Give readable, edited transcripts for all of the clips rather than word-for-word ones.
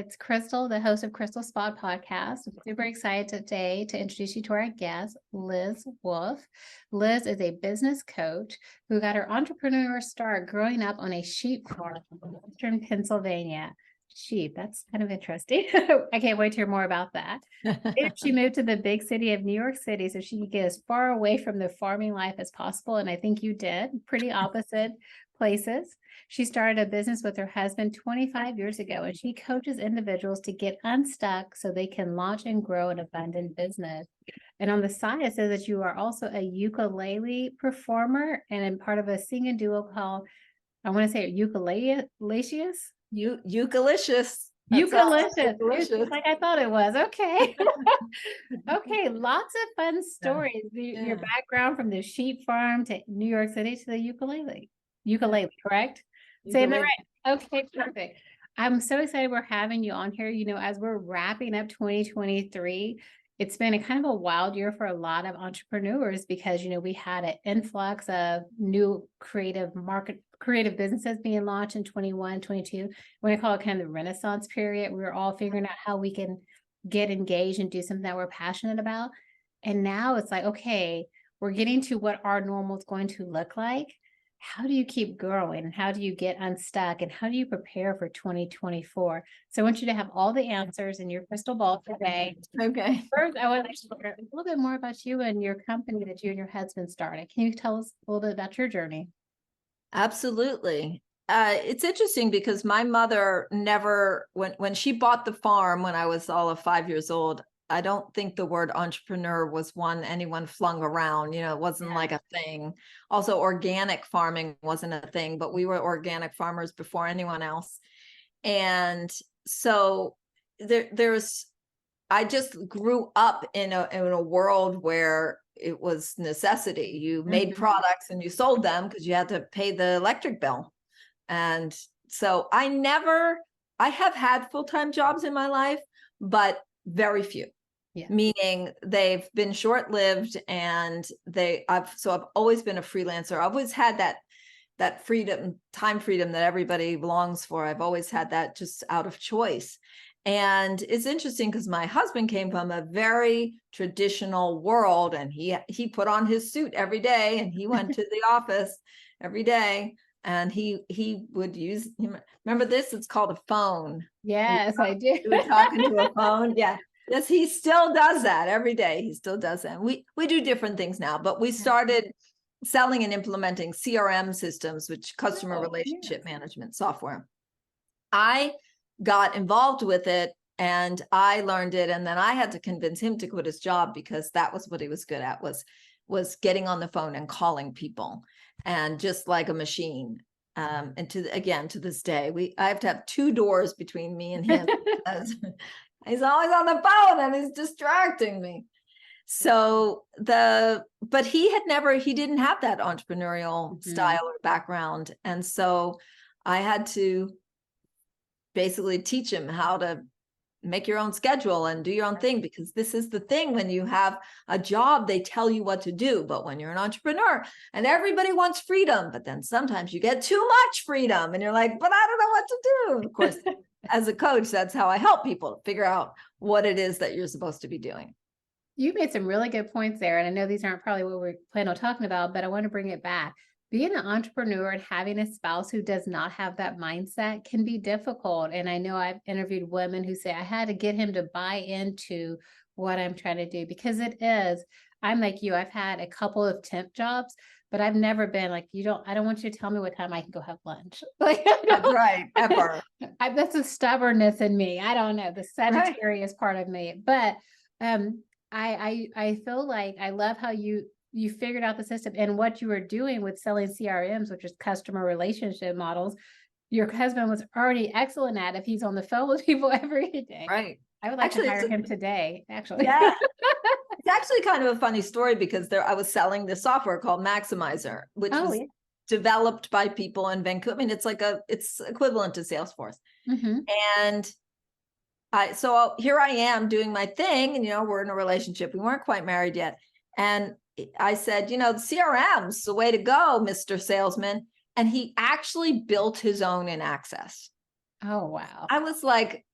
It's Crystal, the host of Crystal Spot Podcast. I'm super excited today to introduce you to our guest, Liz Wolfe. Liz is a business coach who got her entrepreneur start growing up on a sheep farm in Western Pennsylvania. Sheep, that's kind of interesting. I can't wait to hear more about that. She moved to the big city of New York City so she could get as far away from the farming life as possible. And I think you did. Pretty opposite places. She started a business with her husband 25 years ago, and she coaches individuals to get unstuck so they can launch and grow an abundant business. And on the side, it says that you are also a ukulele performer and part of a singing duo called, I want to say Ukulicious? Eucalicious. Eucalicious. Like I thought it was. Okay. Okay. Lots of fun stories. Your background from the sheep farm to New York City to the ukulele, correct? Saying that right. Okay, perfect. I'm so excited we're having you on here. You know, as we're wrapping up 2023, it's been a kind of a wild year for a lot of entrepreneurs because, you know, we had an influx of new creative businesses being launched in 21, 22. When I call it kind of the Renaissance period, we were all figuring out how we can get engaged and do something that we're passionate about. And now it's like, okay, we're getting to what our normal is going to look like. How do you keep growing? And how do you get unstuck? And how do you prepare for 2024? So I want you to have all the answers in your crystal ball today. Okay. First, I want to learn a little bit more about you and your company that you and your husband started. Can you tell us a little bit about your journey? Absolutely. It's interesting because my mother never, when she bought the farm when I was all of 5 years old, I don't think the word entrepreneur was one anyone flung around. You know, it wasn't like a thing. Also, organic farming wasn't a thing, but we were organic farmers before anyone else. And so I just grew up in a world where it was necessity. You made products and you sold them because you had to pay the electric bill. And so I have had full-time jobs in my life, but very few. Yeah. Meaning they've been short-lived, and I've always been a freelancer. I've always had that freedom, time freedom that everybody longs for. I've always had that just out of choice. And it's interesting because my husband came from a very traditional world, and he put on his suit every day and he went to the office every day, and he would use, remember this? It's called a phone. Yes, I do. He was talking to a phone. Yeah. Yes, he still does that every day. He still does that. We do different things now, but we started selling and implementing CRM systems, which customer relationship management software. I got involved with it and I learned it. And then I had to convince him to quit his job because that was what he was good at, was getting on the phone and calling people, and just like a machine. And to this day, I have to have 2 doors between me and him because he's always on the phone and he's distracting me. So but he didn't have that entrepreneurial style or background. And so I had to basically teach him how to make your own schedule and do your own thing, because this is the thing. When you have a job, they tell you what to do, but when you're an entrepreneur and everybody wants freedom, but then sometimes you get too much freedom and you're like, but I don't know what to do. Of course, as a coach, that's how I help people figure out what it is that you're supposed to be doing. You made some really good points there. And I know these aren't probably what we're planning on talking about, but I want to bring it back. Being an entrepreneur and having a spouse who does not have that mindset can be difficult. And I know I've interviewed women who say, I had to get him to buy into what I'm trying to do, because it is, I'm like you, I've had a couple of temp jobs, but I've never been like, I don't want you to tell me what time I can go have lunch. Like, that's right, ever. That's a stubbornness in me. I don't know, the Sagittarius part of me. But I feel like I love how you figured out the system and what you were doing with selling CRMs, which is customer relationship models. Your husband was already excellent at if he's on the phone with people every day. Right. I would like to hire him today, actually. Yeah. It's actually kind of a funny story because I was selling this software called Maximizer, which was developed by people in Vancouver. I mean, it's equivalent to Salesforce. And so here I am doing my thing, and, we're in a relationship. We weren't quite married yet. And I said, the CRM's the way to go, Mr. Salesman. And he actually built his own in Access. Oh, wow. I was like,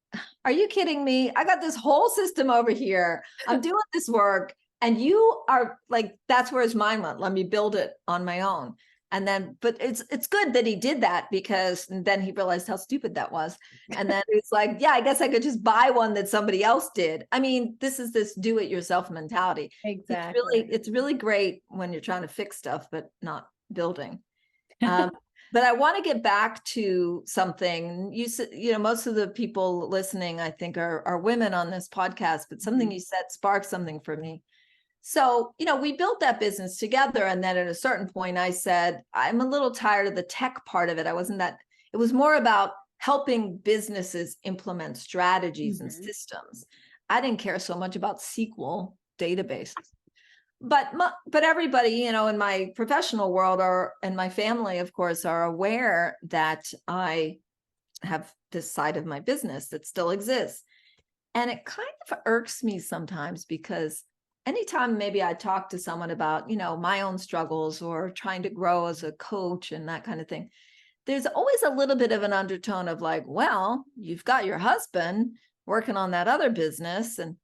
are you kidding me? I got this whole system over here. I'm doing this work. And you are like, that's where his mind went. Let me build it on my own. And then, but it's good that he did that, because then he realized how stupid that was. And then it's like, yeah, I guess I could just buy one that somebody else did. I mean, this is this do it yourself mentality. Exactly. It's really great when you're trying to fix stuff, but not building. But I want to get back to something you said. You know, most of the people listening, I think, are women on this podcast. But something you said sparked something for me. So, you know, we built that business together. And then at a certain point, I said, I'm a little tired of the tech part of it. It was more about helping businesses implement strategies and systems. I didn't care so much about SQL databases. But everybody, you know, in my professional world or in my family, of course, are aware that I have this side of my business that still exists. And it kind of irks me sometimes, because anytime maybe I talk to someone about, you know, my own struggles or trying to grow as a coach and that kind of thing, there's always a little bit of an undertone of like, well, you've got your husband working on that other business. And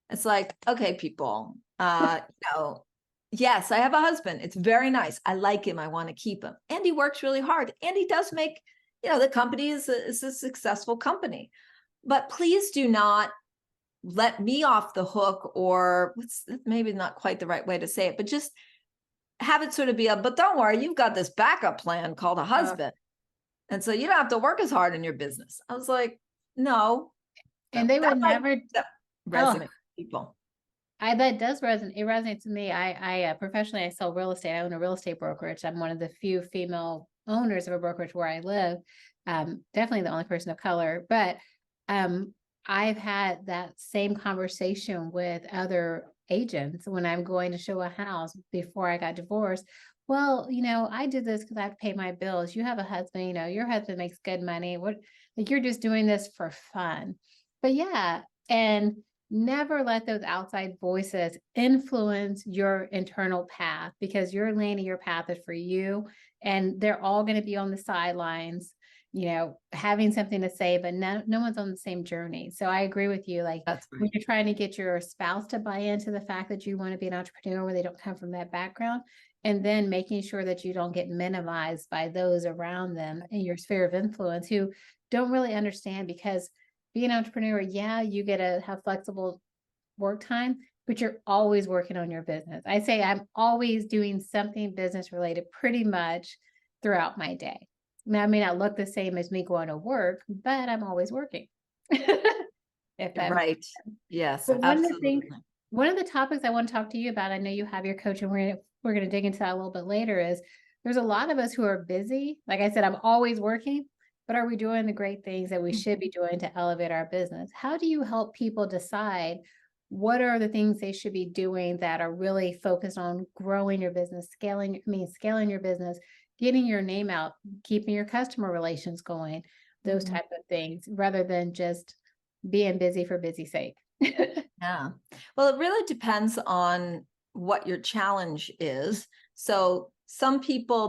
it's like, okay, people, you know, yes, I have a husband. It's very nice. I like him. I want to keep him. And he works really hard. And he does make, you know, the company is a successful company. But please do not let me off the hook, or maybe not quite the right way to say it, but just have it sort of be but don't worry, you've got this backup plan called a husband. And so you don't have to work as hard in your business. I was like, no. And they would never resonate with people. That does resonate. It resonates to me. I professionally, I sell real estate. I own a real estate brokerage. I'm one of the few female owners of a brokerage where I live. Definitely the only person of color, but I've had that same conversation with other agents when I'm going to show a house before I got divorced. Well, you know, I did this because I have to pay my bills. You have a husband, you know, your husband makes good money. Like, you're just doing this for fun. But yeah, and never let those outside voices influence your internal path, because your lane and your path is for you, and they're all going to be on the sidelines, you know, having something to say, but no one's on the same journey. So I agree with you. Like, That's right. when you're trying to get your spouse to buy into the fact that you want to be an entrepreneur where they don't come from that background, and then making sure that you don't get minimized by those around them in your sphere of influence who don't really understand. Because being an entrepreneur, yeah, you get to have flexible work time, but you're always working on your business. I say I'm always doing something business related pretty much throughout my day. Now, I may not look the same as me going to work, but I'm always working. If that Right. Yes, but absolutely. one of the topics I want to talk to you about, I know you have your coach, and we're gonna dig into that a little bit later, is there's a lot of us who are busy. Like I said, I'm always working, but are we doing the great things that we should be doing to elevate our business? How do you help people decide what are the things they should be doing that are really focused on growing your business, scaling your business, getting your name out, keeping your customer relations going, those type of things, rather than just being busy for busy's sake? Yeah. Well, it really depends on what your challenge is. So some people,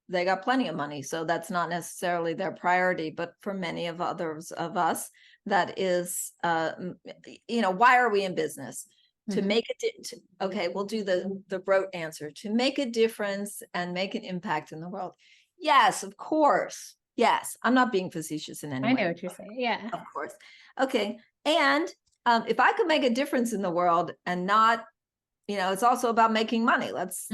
they got plenty of money, so that's not necessarily their priority. But for many of others of us, that is, you know, why are we in business? To make it, okay, we'll do the rote answer, to make a difference and make an impact in the world. Yes, of course. Yes. I'm not being facetious in any way. I know what you're saying. Yeah. Of course. Okay. And if I could make a difference in the world and not, you know, it's also about making money. Let's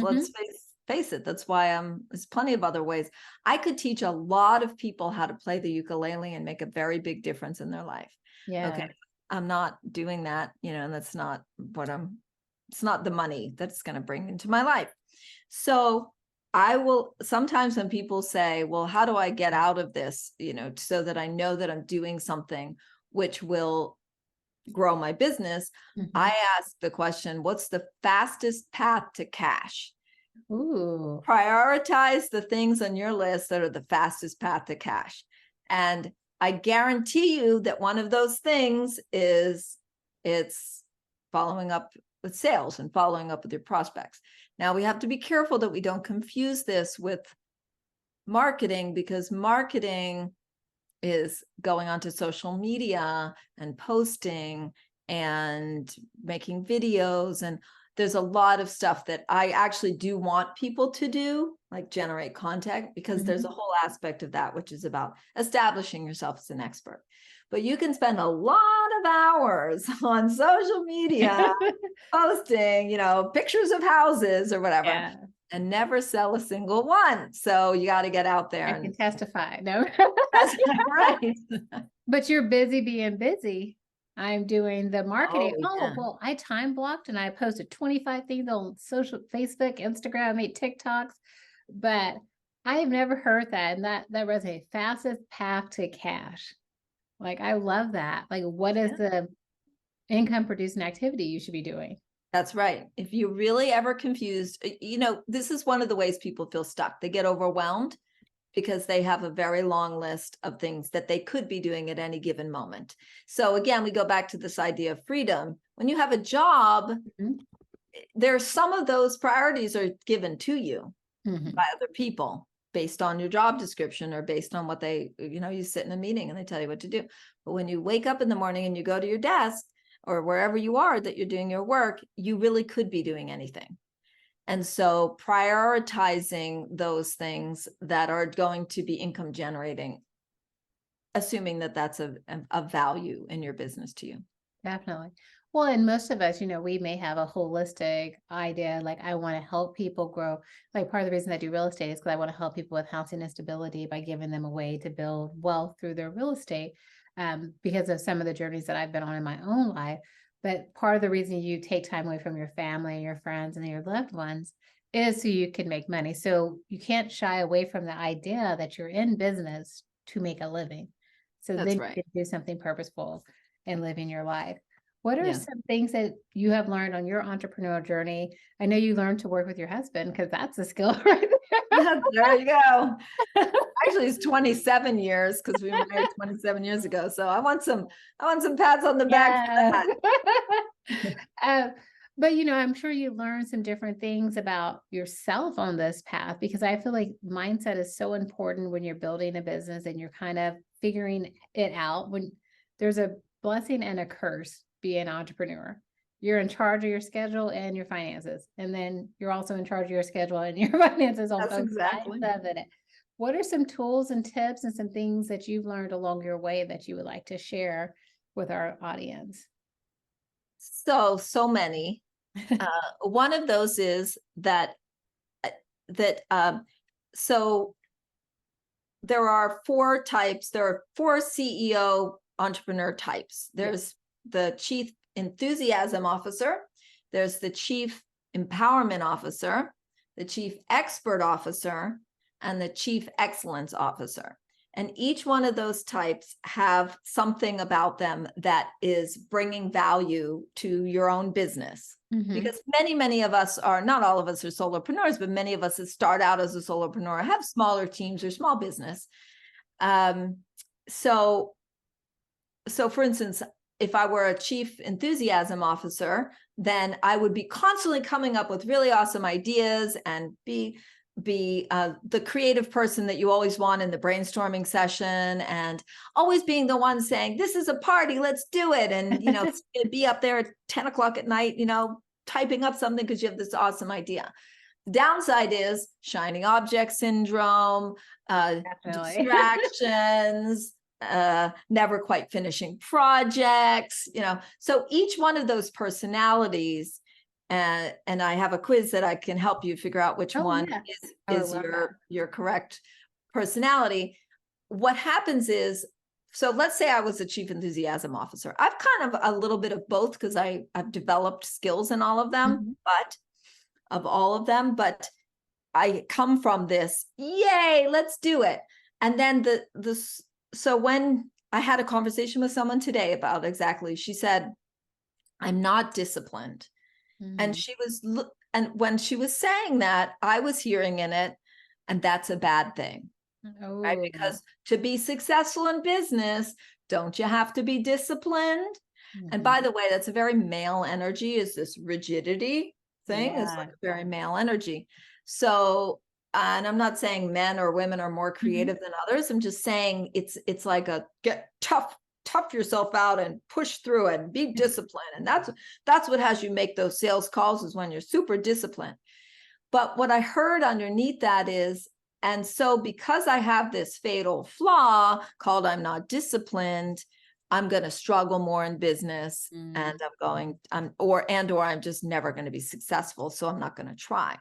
face it. That's why there's plenty of other ways. I could teach a lot of people how to play the ukulele and make a very big difference in their life. Yeah. Okay. I'm not doing that, you know, and that's not it's not the money that's going to bring into my life. So I will sometimes, when people say, well, how do I get out of this, you know, so that I know that I'm doing something which will grow my business, I ask the question, what's the fastest path to cash? Ooh. Prioritize the things on your list that are the fastest path to cash. And I guarantee you that one of those things is it's following up with sales and following up with your prospects. Now, we have to be careful that we don't confuse this with marketing, because marketing is going onto social media and posting and making videos. And there's a lot of stuff that I actually do want people to do, like generate content, because there's a whole aspect of that, which is about establishing yourself as an expert. But you can spend a lot of hours on social media posting, you know, pictures of houses or whatever, and never sell a single one. So you got to get out there. I can testify. No, that's right. But you're busy being busy. I'm doing the marketing. Yeah. Well, I time blocked and I posted 25 things on social, Facebook, Instagram, I made TikToks, but I've never heard that. And that resonates. Fastest path to cash. Like, I love that. Like, what is the income producing activity you should be doing? That's right. If you're really ever confused, you know, this is one of the ways people feel stuck. They get overwhelmed because they have a very long list of things that they could be doing at any given moment. So again, we go back to this idea of freedom. When you have a job, there's some of those priorities are given to you by other people based on your job description or based on what they, you know, you sit in a meeting and they tell you what to do. But when you wake up in the morning and you go to your desk or wherever you are that you're doing your work, you really could be doing anything. And so prioritizing those things that are going to be income generating, assuming that that's a value in your business to you. Definitely. Well, and most of us, you know, we may have a holistic idea, like I want to help people grow. Like part of the reason I do real estate is because I want to help people with housing instability by giving them a way to build wealth through their real estate, because of some of the journeys that I've been on in my own life. But part of the reason you take time away from your family and your friends and your loved ones is so you can make money. So you can't shy away from the idea that you're in business to make a living. So then you can do something purposeful in living your life. What are some things that you have learned on your entrepreneurial journey? I know you learned to work with your husband because that's a skill right there. There you go. Actually, it's 27 years because we were married 27 years ago. So I want some pats on the back for that. But, you know, I'm sure you learned some different things about yourself on this path, because I feel like mindset is so important when you're building a business and you're kind of figuring it out. When there's a blessing and a curse being an entrepreneur. You're in charge of your schedule and your finances. And then you're also in charge of your schedule and your finances on both sides of it. What are some tools and tips and some things that you've learned along your way that you would like to share with our audience? So many. One of those is so there are four types. There are four CEO entrepreneur types. There's the chief enthusiasm officer. There's the chief empowerment officer, the chief expert officer, and the chief excellence officer. And each one of those types have something about them that is bringing value to your own business. Because many of us are, not all of us are solopreneurs, but many of us that start out as a solopreneur have smaller teams or small business. So for instance, if I were a chief enthusiasm officer, then I would be constantly coming up with really awesome ideas and be the creative person that you always want in the brainstorming session, and always being the one saying, this is a party, let's do it. And, you know, be up there at 10 o'clock at night, you know, typing up something because you have this awesome idea. The downside is shining object syndrome, distractions, never quite finishing projects, you know. So each one of those personalities, and I have a quiz that I can help you figure out which one is your correct personality. What happens is, so let's say I was a chief enthusiasm officer. I've kind of a little bit of both because I've developed skills in all of them, but I come from this, yay, let's do it. And then so when I had a conversation with someone today about exactly, she said, I'm not disciplined. And when she was saying that, I was hearing in it, and that's a bad thing, right? Because to be successful in business, don't you have to be disciplined? And by the way, that's a very male energy, is this rigidity thing is like a very male energy. So and I'm not saying men or women are more creative than others. I'm just saying it's like a get tough yourself out and push through it and be disciplined. And that's what has you make those sales calls, is when you're super disciplined. But what I heard underneath that is, and so because I have this fatal flaw called I'm not disciplined, I'm going to struggle more in business, and I'm just never going to be successful. So I'm not going to try.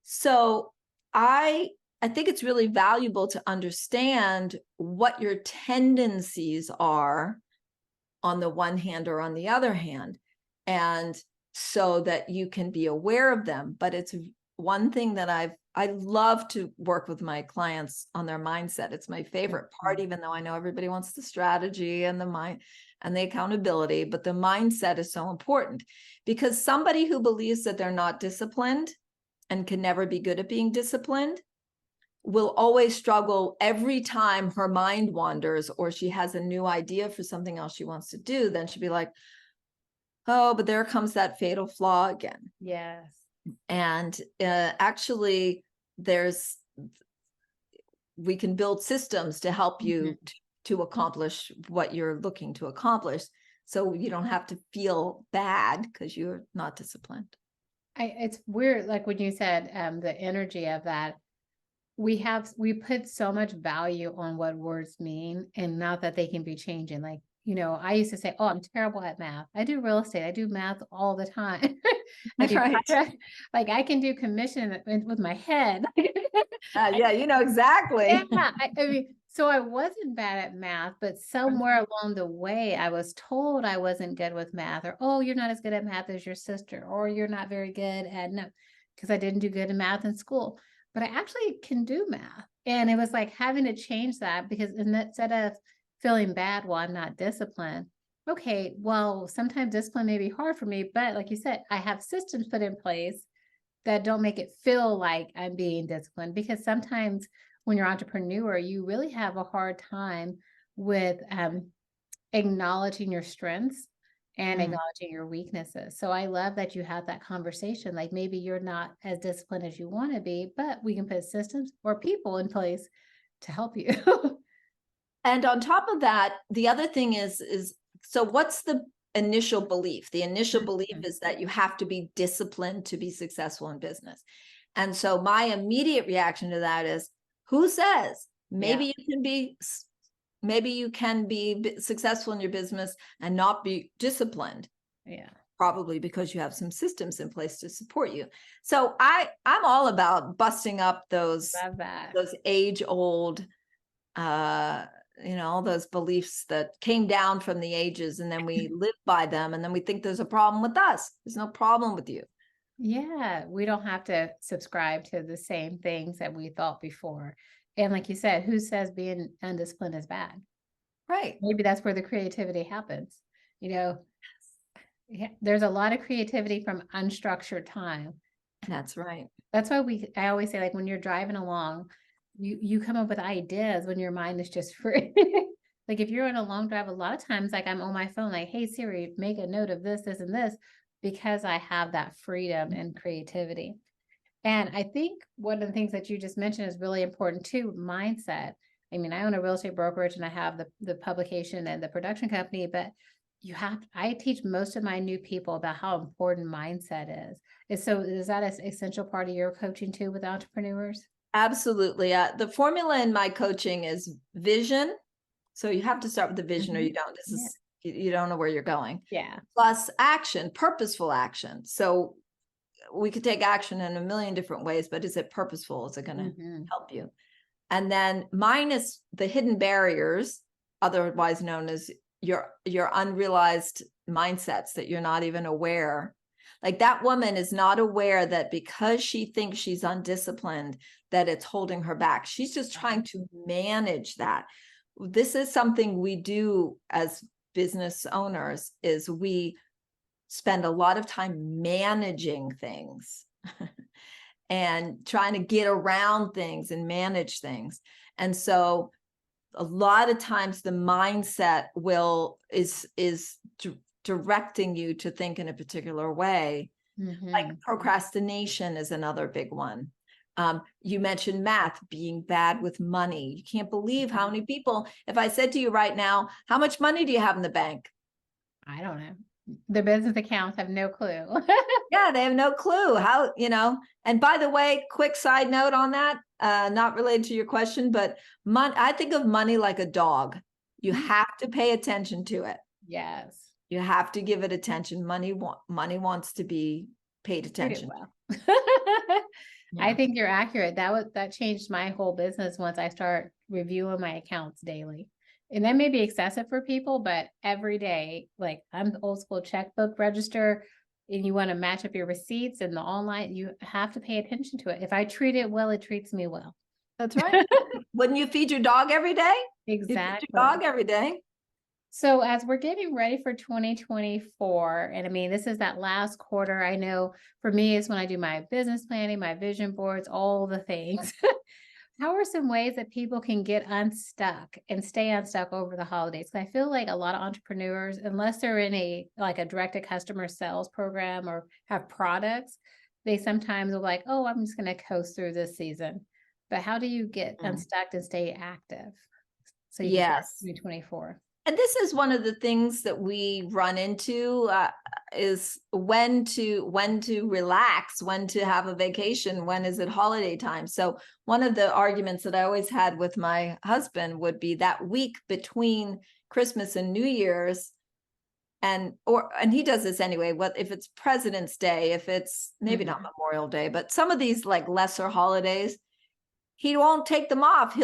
So I think it's really valuable to understand what your tendencies are on the one hand or on the other hand, and so that you can be aware of them. But it's one thing that I love to work with my clients on their mindset. It's my favorite part, even though I know everybody wants the strategy and the mind and the accountability, but the mindset is so important, because somebody who believes that they're not disciplined and can never be good at being disciplined will always struggle every time her mind wanders or she has a new idea for something else she wants to do. Then she'll be like, oh, but there comes that fatal flaw again. Yes. And actually, we can build systems to help you to accomplish what you're looking to accomplish, so you don't have to feel bad because you're not disciplined. It's weird, like when you said the energy of that. We put so much value on what words mean, and not that they can be changing. Like, I used to say, oh, I'm terrible at math. I do real estate. I do math all the time. Like I can do commission with my head. Yeah, exactly. Yeah, I mean, so I wasn't bad at math, but somewhere along the way, I was told I wasn't good with math, or, oh, you're not as good at math as your sister, or you're not very good at, no, because I didn't do good in math in school. But I actually can do math. And it was like having to change that, because instead of feeling bad, well, I'm not disciplined. Okay, well, sometimes discipline may be hard for me, but like you said, I have systems put in place that don't make it feel like I'm being disciplined, because sometimes when you're an entrepreneur, you really have a hard time with acknowledging your strengths and acknowledging your weaknesses. So I love that you had that conversation. Like, maybe you're not as disciplined as you want to be, but we can put systems or people in place to help you. And on top of that, the other thing is so what's the initial belief? The initial belief is that you have to be disciplined to be successful in business. And so my immediate reaction to that is, who says maybe you can be successful in your business and not be disciplined? Yeah. Probably because you have some systems in place to support you. So I'm all about busting up those age-old those beliefs that came down from the ages, and then we live by them, and then we think there's a problem with us. There's no problem with you. Yeah, we don't have to subscribe to the same things that we thought before. And like you said, who says being undisciplined is bad? Right. Maybe that's where the creativity happens. There's a lot of creativity from unstructured time. That's right. That's why I always say, like, when you're driving along, you come up with ideas when your mind is just free. Like, if you're on a long drive, a lot of times, like, I'm on my phone, like, hey Siri, make a note of this, this, and this, because I have that freedom and creativity. And I think one of the things that you just mentioned is really important too, mindset. I mean, I own a real estate brokerage and I have the publication and the production company, but I teach most of my new people about how important mindset is. So is that an essential part of your coaching too with entrepreneurs? Absolutely. The formula in my coaching is vision. So you have to start with the vision, or you don't. You don't know where you're going. Yeah. Plus action, purposeful action. So we could take action in a million different ways, but is it purposeful? Is it going to help you? And then minus the hidden barriers, otherwise known as your unrealized mindsets that you're not even aware. Like, that woman is not aware that because she thinks she's undisciplined, that it's holding her back. She's just trying to manage that. This is something we do as business owners, is we spend a lot of time managing things and trying to get around things and manage things. And so a lot of times the mindset is directing you to think in a particular way. Like procrastination is another big one. You mentioned math, being bad with money. You can't believe how many people, if I said to you right now, how much money do you have in the bank? I don't know. The business accounts have no clue. Yeah, they have no clue how, and by the way, quick side note on that, not related to your question, but I think of money like a dog. You have to pay attention to it. Yes. You have to give it attention. Money wants to be paid attention. Well. Yeah. I think you're accurate. That changed my whole business once I start reviewing my accounts daily. And that may be excessive for people, but every day, like I'm the old school checkbook register, and you want to match up your receipts and the online, you have to pay attention to it. If I treat it well, it treats me well. That's right. Wouldn't you feed your dog every day? Exactly. You feed your dog every day. So as we're getting ready for 2024, and I mean, this is that last quarter. I know for me is when I do my business planning, my vision boards, all the things. How are some ways that people can get unstuck and stay unstuck over the holidays? Because I feel like a lot of entrepreneurs, unless they're in a direct to customer sales program or have products, they sometimes are like, oh, I'm just going to coast through this season. But how do you get unstuck and stay active? So you can 2024. And this is one of the things that we run into is when to relax, when to have a vacation, when is it holiday time. So one of the arguments that I always had with my husband would be that week between Christmas and New Year's, and he does this anyway. What if it's President's Day, if it's maybe not Memorial Day, but some of these like lesser holidays, he won't take them off.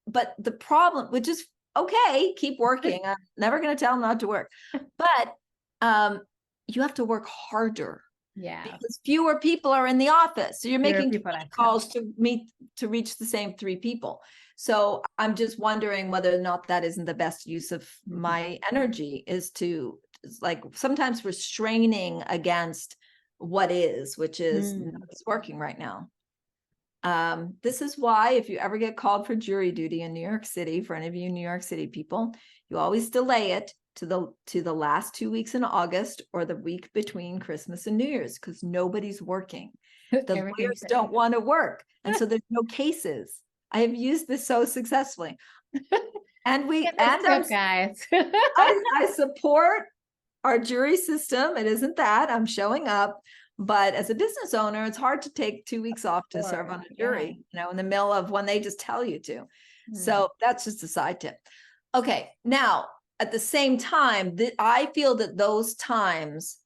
But the problem, which is okay, keep working. I'm never going to tell him not to work, but you have to work harder. Yeah, because fewer people are in the office, so you're making calls to reach the same 3 people. So I'm just wondering whether or not that isn't the best use of my energy, is to like sometimes we're straining against what is, which is it's working right now. This is why if you ever get called for jury duty in New York City, for any of you New York City people, you always delay it to the last 2 weeks in August or the week between Christmas and New Year's, because nobody's working. The lawyers don't want to work. And so there's no cases. I have used this so successfully. And guys. I support our jury system. It isn't that I'm showing up. But as a business owner, it's hard to take 2 weeks off to serve on a jury, in the middle of when they just tell you to. So that's just a side tip. Okay. Now, at the same time, I feel that those times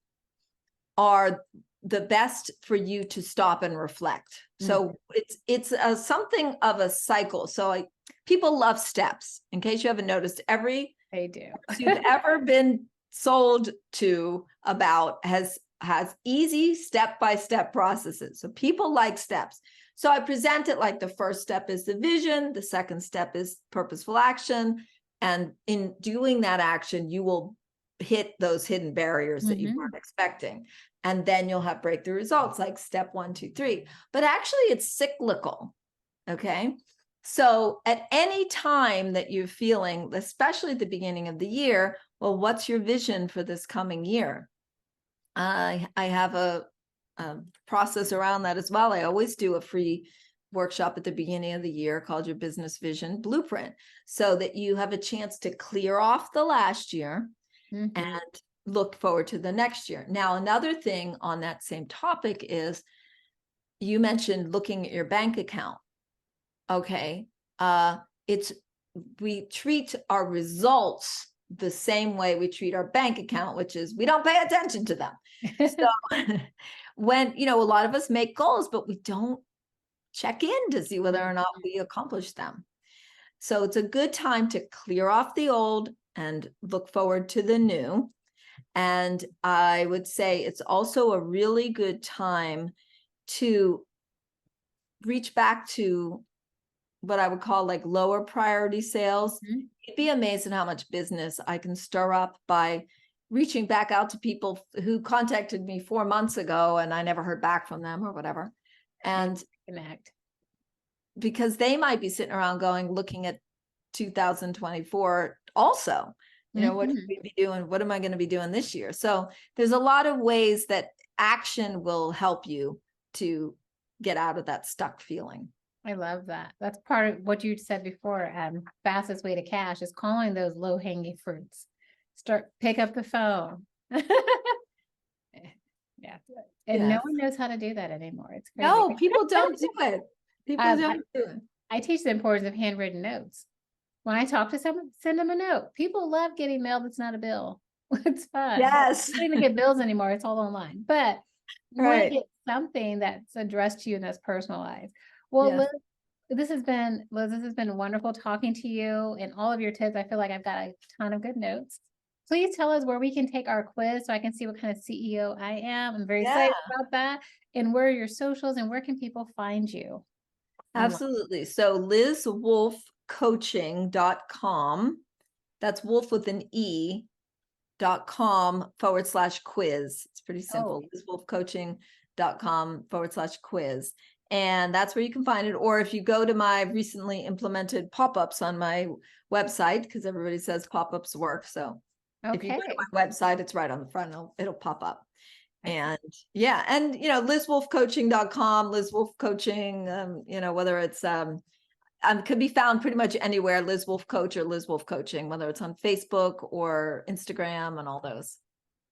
are the best for you to stop and reflect. So it's something of a cycle. So people love steps. In case you haven't noticed, they do. you've ever been sold to about has easy step-by-step processes. So people like steps. So I present it like the first step is the vision, the second step is purposeful action. And in doing that action, you will hit those hidden barriers that you weren't expecting. And then you'll have breakthrough results like step 1, 2, 3. But actually it's cyclical. Okay. So at any time that you're feeling, especially at the beginning of the year, well, what's your vision for this coming year? I have a process around that as well. I always do a free workshop at the beginning of the year called your business vision blueprint, so that you have a chance to clear off the last year and look forward to the next year. Now, another thing on that same topic is you mentioned looking at your bank account. Okay. We treat our results the same way we treat our bank account, which is we don't pay attention to them. So when, a lot of us make goals, but we don't check in to see whether or not we accomplish them. So it's a good time to clear off the old and look forward to the new. And I would say it's also a really good time to reach back to what I would call like lower priority sales. You'd be amazed at how much business I can stir up by reaching back out to people who contacted me 4 months ago and I never heard back from them or whatever. And connect, because they might be sitting around looking at 2024 also, what should we be doing? What am I going to be doing this year? So there's a lot of ways that action will help you to get out of that stuck feeling. I love that. That's part of what you said before. Fastest way to cash is calling those low hanging fruits. Pick up the phone. Yeah. And no one knows how to do that anymore. It's crazy. No, people don't do it. People don't do it. I teach the importance of handwritten notes. When I talk to someone, send them a note. People love getting mail that's not a bill. It's fun. Yes. I don't even get bills anymore. It's all online. But you want to get something that's addressed to you and that's personalized. Well, Liz, this has been wonderful talking to you and all of your tips. I feel like I've got a ton of good notes. Please tell us where we can take our quiz so I can see what kind of CEO I am. I'm very excited about that. And where are your socials and where can people find you? Absolutely. So lizwolfecoaching.com. That's wolf with an E.com/quiz. It's pretty simple. lizwolfecoaching.com/quiz. And that's where you can find it. Or if you go to my recently implemented pop-ups on my website, because everybody says pop-ups work. So if you go to my website, it's right on the front, it'll pop up. And and lizwolfecoaching.com, Liz Wolfe Coaching, whether it's could be found pretty much anywhere, Liz Wolfe Coach or Liz Wolfe Coaching, whether it's on Facebook or Instagram and all those.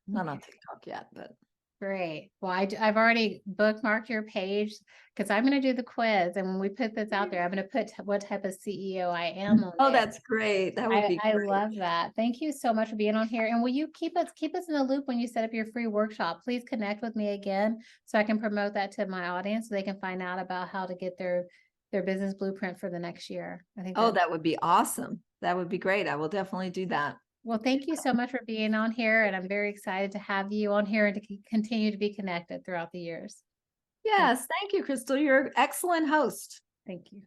Not on TikTok yet, but great. Well, I've already bookmarked your page because I'm going to do the quiz. And when we put this out there, I'm going to put what type of CEO I am on Oh, that's great. That would be great. I love that. Thank you so much for being on here. And will you keep us in the loop when you set up your free workshop? Please connect with me again so I can promote that to my audience so they can find out about how to get their business blueprint for the next year. I think that would be awesome. That would be great. I will definitely do that. Well, thank you so much for being on here. And I'm very excited to have you on here and to continue to be connected throughout the years. Yes. Thank you, Crystal. You're an excellent host. Thank you.